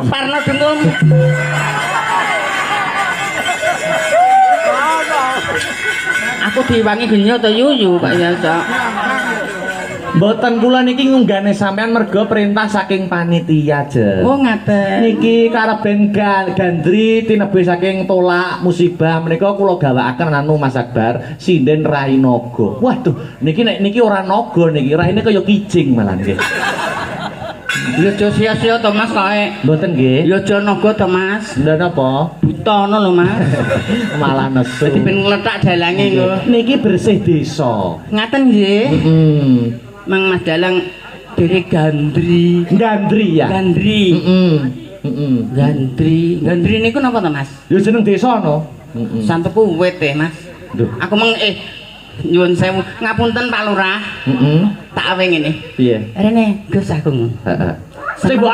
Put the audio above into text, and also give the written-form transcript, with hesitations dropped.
Parno dengkul. Aku diwangi genyo to yuyu Pak Yasa. Mboten kula niki ngunggane sampean merga perintah saking panitia je. Oh ngaten. Niki karep ben gandri tinebih saking tolak musibah menika kula gawakaken anu Mas Akbar sinden rai naga. Waduh, niki ora naga niki, raine kaya kijing malah nggih. Ya aja sia-sia to Mas kae. Mboten nggih. Ya aja naga to Mas. Lha napa? Buta ngono lho Mas. Malah nesu. Dadi ben ngletak dalange lho. Niki bersih desa. Ngaten nggih. Heeh. Mang Mas Dalang dhewe gandri. Gandri ya. Gandri. Heeh. Gandri. Gandri niku napa to Mas? Ya jeneng desa no. Heeh. Santeku wit mah. Duh. Aku meng nyuwun sewu. Ngapunten Pak Lurah. Heeh. Tak awe ngene. Piye? Rene Gus aku. Heeh. Sing mbok